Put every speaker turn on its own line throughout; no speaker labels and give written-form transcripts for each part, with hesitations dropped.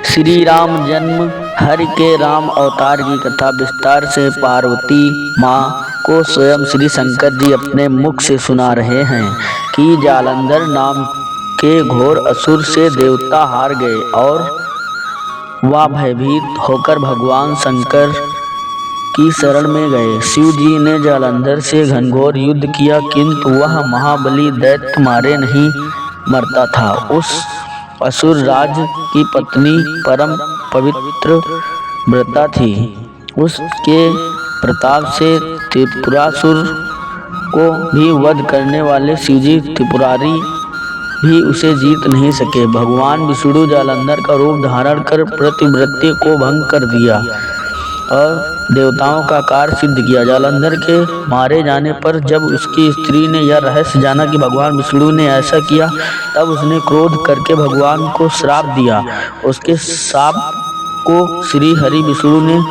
श्री राम जन्म हरि के राम अवतार की कथा विस्तार से पार्वती माँ को स्वयं श्री शंकर जी अपने मुख से सुना रहे हैं कि जालंधर नाम के घोर असुर से देवता हार गए और वह भयभीत होकर भगवान शंकर की शरण में गए। शिव जी ने जालंधर से घनघोर युद्ध किया, किंतु वह महाबली दैत्य मारे नहीं मरता था। उस असुर राज की पत्नी परम पवित्र व्रता थी। उसके प्रताप से त्रिपुरासुर को भी वध करने वाले शिवजी त्रिपुरारी भी उसे जीत नहीं सके। भगवान विष्णु जालंधर का रूप धारण कर प्रतिव्रत्य को भंग कर दिया और देवताओं का कार्य सिद्ध किया। जालंधर के मारे जाने पर जब उसकी स्त्री ने यह रहस्य जाना कि भगवान विष्णु ने ऐसा किया, तब उसने क्रोध करके भगवान को श्राप दिया। उसके शाप को श्री हरि विष्णु ने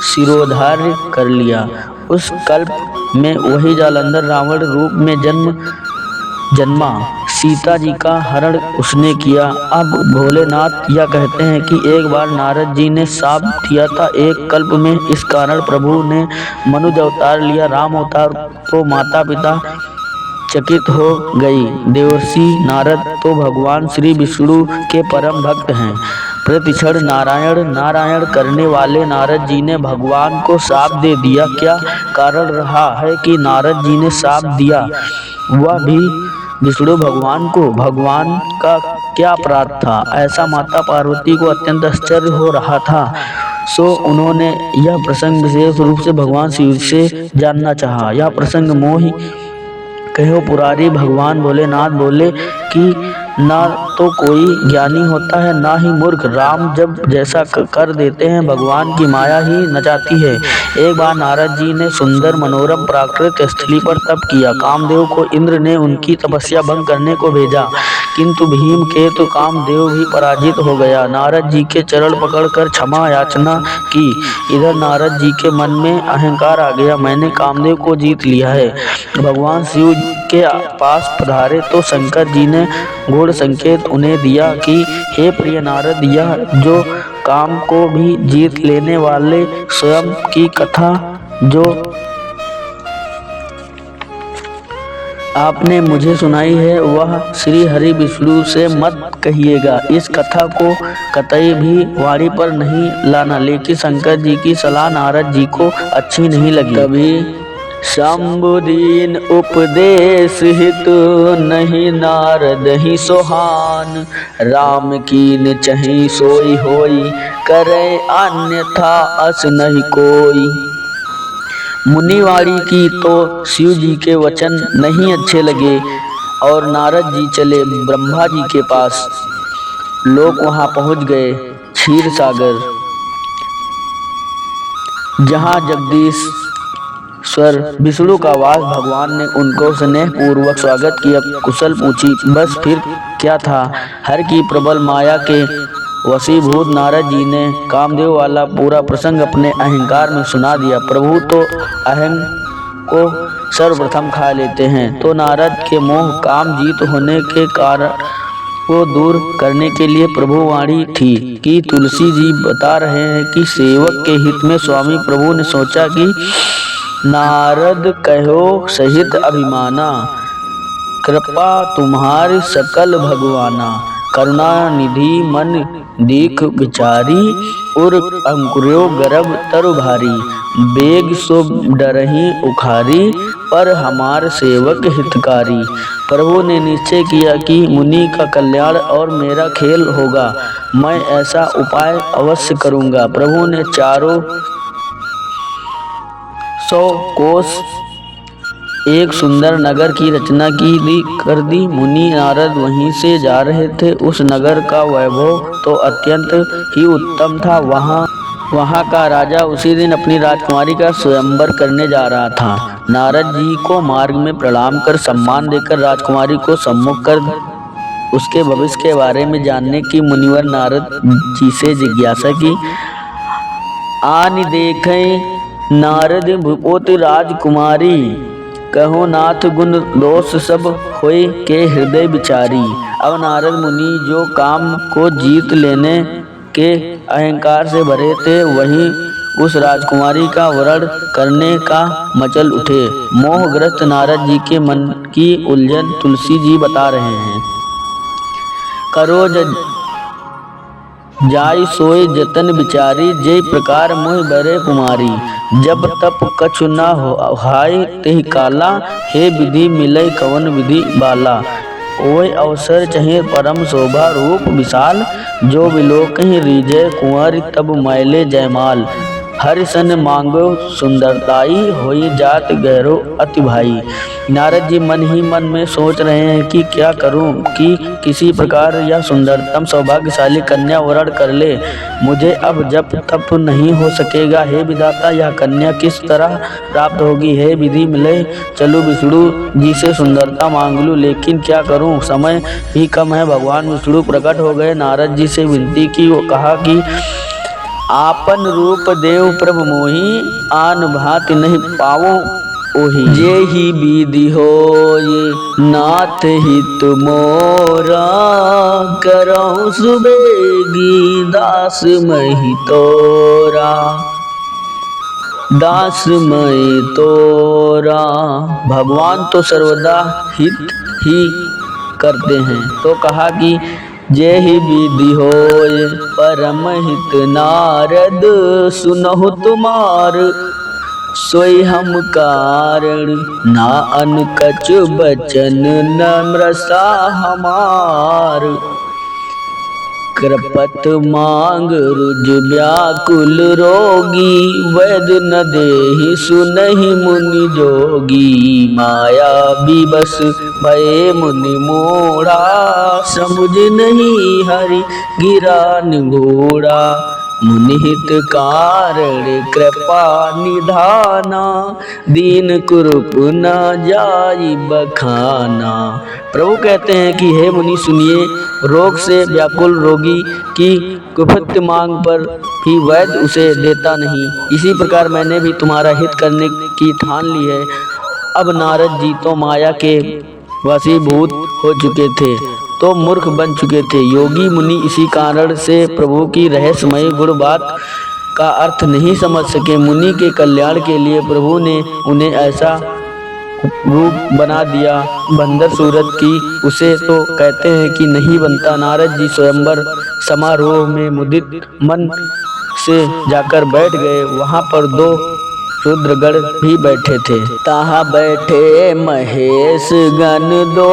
शिरोधार्य कर लिया। उस कल्प में वही जालंधर रावण रूप में जन्मा। सीता जी का हरण उसने किया। अब भोलेनाथ यह कहते हैं कि एक बार नारद जी ने शाप दिया था एक कल्प में। इस कारण प्रभु ने मनुज अवतार लिया। राम अवतार तो माता पिता चकित हो गई। देवर्षि नारद तो भगवान श्री विष्णु के परम भक्त हैं। प्रतिक्षण नारायण नारायण करने वाले नारद जी ने भगवान को शाप दे दिया। क्या कारण रहा है कि नारद जी ने शाप दिया, वह भी विष्णु भगवान को? भगवान का क्या अपराध था? ऐसा माता पार्वती को अत्यंत आश्चर्य हो रहा था। सो उन्होंने यह प्रसंग विशेष रूप से भगवान शिव से जानना चाहा। यह प्रसंग मोहि कहो पुरारी। भगवान भोलेनाथ बोले कि ना तो कोई ज्ञानी होता है, ना ही मूर्ख। राम जब जैसा कर देते हैं, भगवान की माया ही नचाती है। एक बार नारद जी ने सुंदर मनोरम प्राकृत स्थली पर तप किया। कामदेव को इंद्र ने उनकी तपस्या भंग करने को भेजा, किंतु भीम के तो कामदेव भी पराजित हो गया। नारद जी के चरण पकड़कर क्षमा याचना की। इधर नारद जी के मन में अहंकार आ गया, मैंने कामदेव को जीत लिया है। भगवान शिव के पास पधारे तो शंकर जी ने गूढ़ संकेत उन्हें दिया कि हे प्रिय नारद, यह जो काम को भी जीत लेने वाले स्वयं की कथा जो आपने मुझे सुनाई है, वह श्री हरि विष्णु से मत कहिएगा। इस कथा को कतई भी वाणी पर नहीं लाना। लेकिन शंकर जी की सलाह नारद जी को अच्छी नहीं लगी। तभी शंभुदीन उपदेश हित नहीं नारद ही सोहान। राम कीन चही सोई होई, करे अन्यथा अस नहीं कोई। मुनिवाणी की तो शिव जी के वचन नहीं अच्छे लगे और नारद जी चले ब्रह्मा जी के पास। लोग वहां पहुंच गए। क्षीर सागर, जहां जगदीश्वर विष्णु का वास। भगवान ने उनको स्नेह पूर्वक स्वागत किया, कुशल पूछी। बस फिर क्या था। हर की प्रबल माया के वशीभूत नारद जी ने कामदेव वाला पूरा प्रसंग अपने अहंकार में सुना दिया। प्रभु तो अहं को सर्वप्रथम खा लेते हैं, तो नारद के मोह काम जीत होने के कारण को दूर करने के लिए प्रभुवाणी थी कि तुलसी जी बता रहे हैं कि सेवक के हित में स्वामी प्रभु ने सोचा कि नारद कहो सहित अभिमाना, कृपा तुम्हारी सकल भगवाना। करुणा निधि मन दीख विचारी, उर अंकुर्यो गर्भ तरु भारी। बेग सो डरहि उखारी, पर हमार सेवक हितकारी। प्रभु ने निश्चय किया कि मुनि का कल्याण और मेरा खेल होगा। मैं ऐसा उपाय अवश्य करूंगा। प्रभु ने 400 कोस एक सुंदर नगर की रचना कर दी। मुनि नारद वहीं से जा रहे थे। उस नगर का वैभव तो अत्यंत ही उत्तम था। वहाँ का राजा उसी दिन अपनी राजकुमारी का स्वयंवर करने जा रहा था। नारद जी को मार्ग में प्रणाम कर सम्मान देकर राजकुमारी को सम्मुख कर उसके भविष्य के बारे में जानने की मुनिवर नारद जी से जिज्ञासा की। आनि देखें नारद भूपोति राजकुमारी, कहो नाथ गुण दोष सब होय के हृदय विचारी। अब नारद मुनि जो काम को जीत लेने के अहंकार से भरे थे, वहीं उस राजकुमारी का वरण करने का मचल उठे। मोहग्रस्त नारद जी के मन की उलझन तुलसी जी बता रहे हैं। करो जाय सोय जतन बिचारी, जय प्रकार मोह बरे कुमारी। जब तप कछु न हो हाय तेहि काला, हे विधि मिलय कवन विधि बाला। ओय अवसर चहे परम शोभा रूप विशाल, जो विलोकहि रीझै कुंवर तब मैले जयमाल। हरि सन मांगो सुंदरताई, होई जात गहरो अति भाई। नारद जी मन ही मन में सोच रहे हैं कि क्या करूं कि किसी प्रकार यह सुंदरतम सौभाग्यशाली कन्या वरण कर ले। मुझे अब जप तप नहीं हो सकेगा। हे विधाता, यह कन्या किस तरह प्राप्त होगी। हे विधि मिले चलूं विष्णु जी से सुंदरता मांग लूं, लेकिन क्या करूं, समय भी कम है। भगवान विष्णु प्रकट हो गए, नारद जी से विनती की। वो कहा कि आपन रूप देव प्रभु मोहि, आन भांति नहीं पावो ओहि। जे ही विधि होय नाथ हित मोरा, करहु सुबेगी दास महि तोरा। दास महि तोरा। भगवान तो सर्वदा हित ही करते हैं, तो कहा कि जे ही विधि होय परम हित नारद, सुनहु तुमार सोई हम कारण। ना अन कछु बचन नम्रसा हमार, कृपत मांग रुज व्याकुल रोगी। वैद्य न देहि सुनहि मुनि जोगी, माया विवश भये मुनि मोढ़ा। समुझ नहीं हरि गिरा निगूढ़ा, मुनि हित कारण कृपा निधाना। दीन कुरूप न जाई बखाना। प्रभु कहते हैं कि हे मुनि सुनिए, रोग से व्याकुल रोगी की कुफित मांग पर भी वैद्य उसे देता नहीं। इसी प्रकार मैंने भी तुम्हारा हित करने की ठान ली है। अब नारद जी तो माया के वशीभूत हो चुके थे, तो मूर्ख बन चुके थे। योगी मुनि इसी कारण से प्रभु की रहस्यमयी गुण बात का अर्थ नहीं समझ सके। मुनि के कल्याण के लिए प्रभु ने उन्हें ऐसा रूप बना दिया बंदर सूरत की, उसे तो कहते हैं कि नहीं बनता। नारद जी स्वयंवर समारोह में मुदित मन से जाकर बैठ गए। वहां पर 2 रुद्रगण भी बैठे थे। ताहा बैठे महेश गण 2,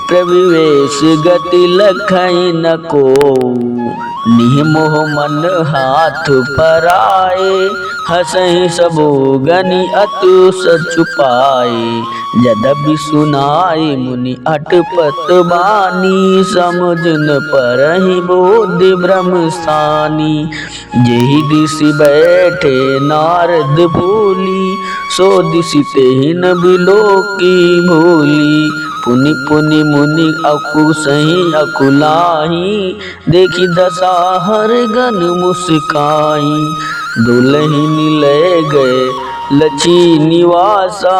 प्रविवेश गति लखई न कोऊ। निहमोह मन हाथ पराए, हसहि सबो गनि अतु सचुपाए। यद्यपि सुनाई मुनि अटपट बानी, समझ न परहि बुद्धि भ्रम स्थानी। जेहि दिसि बैठे नारद भूली, सो दिसि तेहि न बिलोकी भूली। पुनि पुनि मुनि अकुसहि अकुलाही, देखि दशा हर गण मुस्काई। दुलहिन ले गए लची निवासा,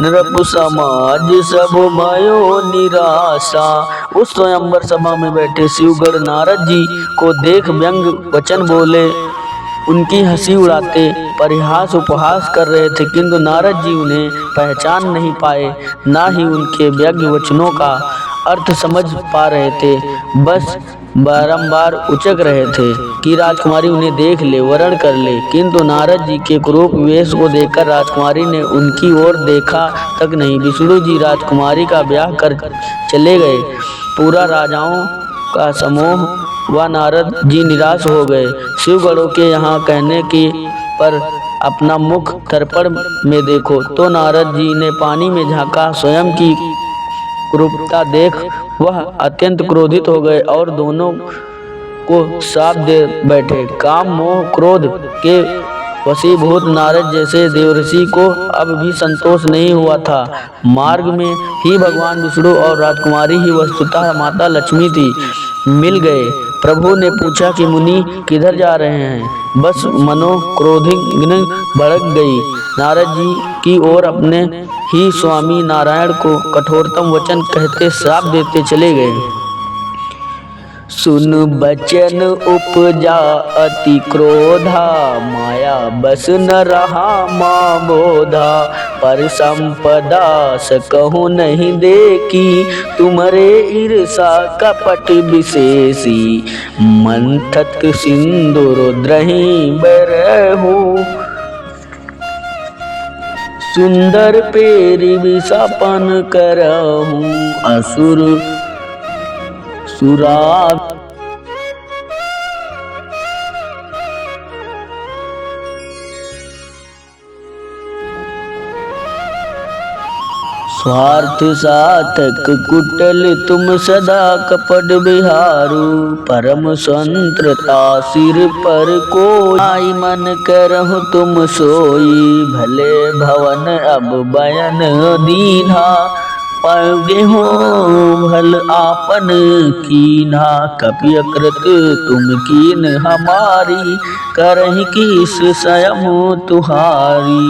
नृप समाज सब भयो निराशा। उस स्वयंवर सभा में बैठे शिवगण नारद जी को देख व्यंग वचन बोले, उनकी हंसी उड़ाते परिहास उपहास कर रहे थे, किंतु नारद जी उन्हें पहचान नहीं पाए, ना ही उनके व्यंग्य वचनों का अर्थ समझ पा रहे थे। बस बारंबार उचक रहे थे कि राजकुमारी उन्हें देख ले, वरण कर ले। किंतु नारद जी के क्रूप वेश को देखकर राजकुमारी ने उनकी ओर देखा तक नहीं। विष्णु जी राजकुमारी का ब्याह कर चले गए। पूरा राजाओं का समूह व नारद जी निराश हो गए। शिवगणों के यहाँ कहने की पर अपना मुख दर्पण में देखो, तो नारद जी ने पानी में झांका। स्वयं की क्रूरता देख वह अत्यंत क्रोधित हो गए और दोनों को श्राप दे बैठे। काम मोह क्रोध के वशीभूत नारद जैसे देवर्षि को अब भी संतोष नहीं हुआ था। मार्ग में ही भगवान विष्णु और राजकुमारी ही वस्तुतः माता लक्ष्मी थी, मिल गए। प्रभु ने पूछा कि मुनि किधर जा रहे हैं। बस मनोक्रोधिग्नि भड़क गई। नारद जी की ओर अपने ही स्वामी नारायण को कठोरतम वचन कहते श्राप देते चले गए। सुन बचन उपजा अति क्रोधा, माया बस न रहा माँ बोधा। पर संपदा सकहु नहीं देखी, तुम्हारे ईर्षा कपट विशेषी। मंथत सिंदूर द्रहि बरहु, सुंदर पेरी विषापन करहु। असुर सुरा स्वार्थ सातक कुटल तुम सदा कपट बिहारू। परम संत्रता सिर पर कोई, आई मन करहु तुम सोई। भले भवन अब बयन दीन्हा, पाओगे हो भल आपन कीन्हा। कपियकृत तुम कीन हमारी, करहि किस स्वयं तुहारी।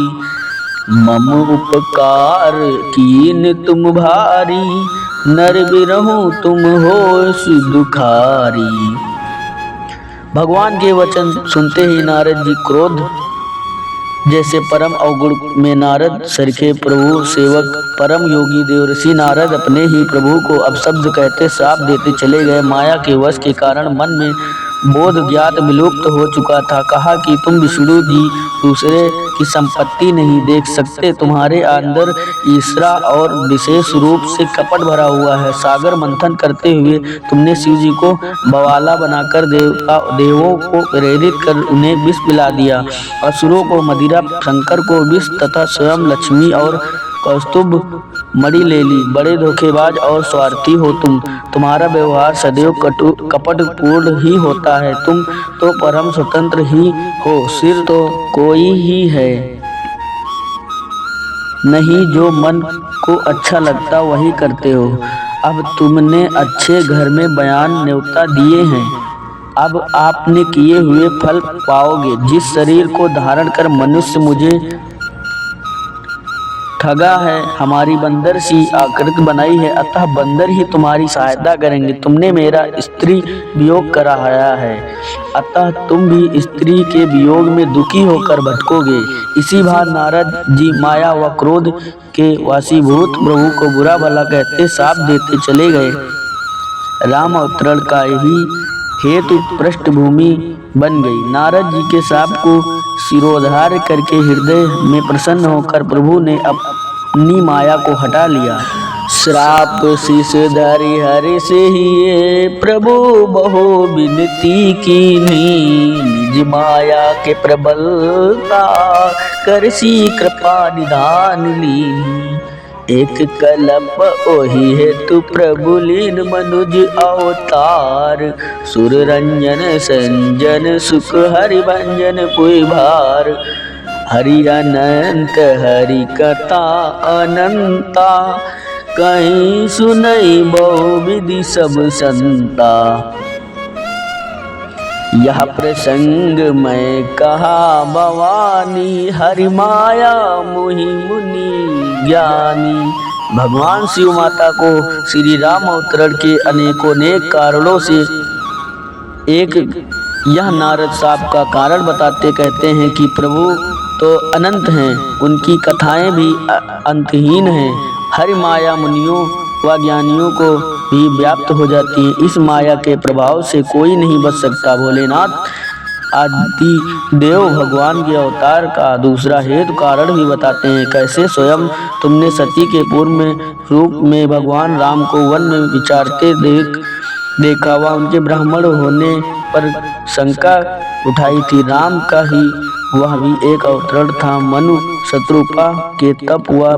मम उपकार कीन तुम भारी, नर बिरहु तुम होश दुखारी। भगवान के वचन सुनते ही नारद जी क्रोध जैसे परम अवगुण में नारद सरखे प्रभु सेवक परम योगी देवर्षि नारद अपने ही प्रभु को अपशब्द कहते श्राप देते चले गए। माया के वश के कारण मन में बोध ज्ञात विलुप्त हो चुका था। कहा कि तुम विष्णु जी दूसरे की संपत्ति नहीं देख सकते, तुम्हारे अंदर ईर्ष्या और विशेष रूप से कपट भरा हुआ है। सागर मंथन करते हुए तुमने शिव जी को बवाला बनाकर देवों को प्रेरित कर उन्हें विष पिला दिया, असुरों को मदिरा, शंकर को विष तथा स्वयं लक्ष्मी और कौस्तुभ मणि ले ली। बड़े धोखेबाज और स्वार्थी हो तुम, तुम्हारा व्यवहार सदैव कपटपूर्ण ही होता है। तुम तो परम स्वतंत्र ही हो, सिर तो कोई ही है नहीं, जो मन को अच्छा लगता वही करते हो। अब तुमने अच्छे घर में बयान न्योता दिए हैं, अब आपने किए हुए फल पाओगे। जिस शरीर को धारण कर मनुष्य मुझे ठगा है, हमारी बंदर सी आकृति बनाई है, अतः बंदर ही तुम्हारी सहायता करेंगे। तुमने मेरा स्त्री वियोग कराया है, अतः तुम भी स्त्री के वियोग में दुखी होकर भटकोगे। इसी भार नारद जी माया व क्रोध के वशीभूत प्रभु को बुरा भला कहते श्राप देते चले गए। राम अवतरण का ही हेतु पृष्ठभूमि बन गई। नारद जी के श्राप को शिरोधार्य करके हृदय में प्रसन्न होकर प्रभु ने अपनी माया को हटा लिया। श्राप शीश धरि हरि से ही प्रभु बहु विनती कीन्ही। निज माया के प्रबलता करसी कृपा निधान लीन्ही। एक कलप ओहि हेतु प्रभु लीन मनुज अवतार। सुर रंजन संजन सुख हरि भंजन पुई भार। हरि अनंत हरि कथा अनंता। कहीं सुनई बहु विधि सब संता। यह प्रसंग मैं कहा भवानी। हरि माया मोहि मुनि ज्ञानी। भगवान शिव माता को श्री राम अवतरण के अनेकों कारणों से एक यह नारद श्राप का कारण बताते कहते हैं कि प्रभु तो अनंत हैं, उनकी कथाएं भी अंतहीन हैं। हरि माया मुनियों व ज्ञानियों को भी व्याप्त हो जाती है। इस माया के प्रभाव से कोई नहीं बच सकता। भोलेनाथ आदि देव भगवान के अवतार का दूसरा हेतु कारण भी बताते हैं। कैसे स्वयं तुमने सती के पूर्व में रूप में भगवान राम को वन में विचारते देखा व उनके ब्राह्मण होने पर शंका उठाई थी। राम का ही वह भी एक अवतरण था। मनु शत्रुपा के तप व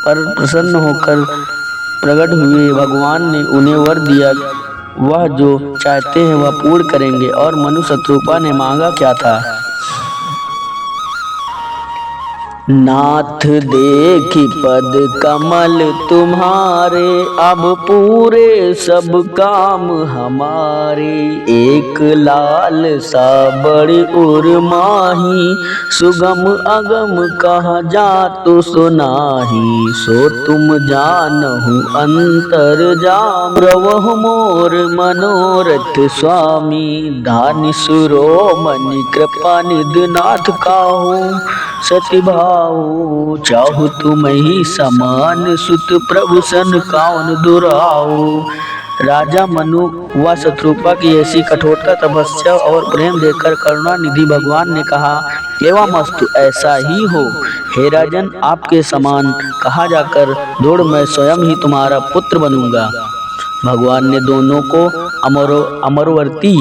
पर प्रसन्न होकर प्रकट हुए। भगवान ने उन्हें वर दिया, वह जो चाहते हैं वह पूर्ण करेंगे। और मनु शत्रुपा ने मांगा क्या था? नाथ देखी पद कमल तुम्हारे, अब पूरे सब काम हमारे। एक लाल सा बड़ी उर्माही, सुगम अगम कहा जातु सुनाही। सो तुम जानहु अंतर्जाम, प्रवहु मोर मनोरथ स्वामी। दानि शिरोमणि कृपा निधि नाथ काहू, सति भाऊ चाहु तुम ही समान। सुत प्रभु सन काउन दुराऊ। राजा मनु व शत्रुपा की ऐसी कठोरता, तपस्या और प्रेम देखकर करुणा निधि भगवान ने कहा, एवं अस्तु, ऐसा ही हो। हे राजन, आपके समान कहा जाकर दौड़ मैं स्वयं ही तुम्हारा पुत्र बनूंगा। भगवान ने दोनों को अमरवर्ती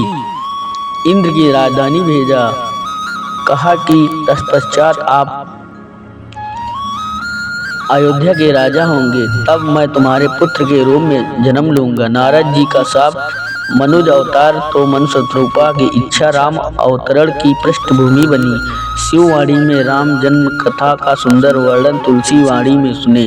इंद्र की राजधानी भेजा। कहा कि तत्पश्चात आप अयोध्या के राजा होंगे, तब मैं तुम्हारे पुत्र के रूप में जन्म लूंगा। नारद जी का शाप, मनुज अवतार तो मनु शत्रुपा की इच्छा राम अवतरण की पृष्ठभूमि बनी। शिववाणी में राम जन्म कथा का सुंदर वर्णन तुलसी वाणी में सुने।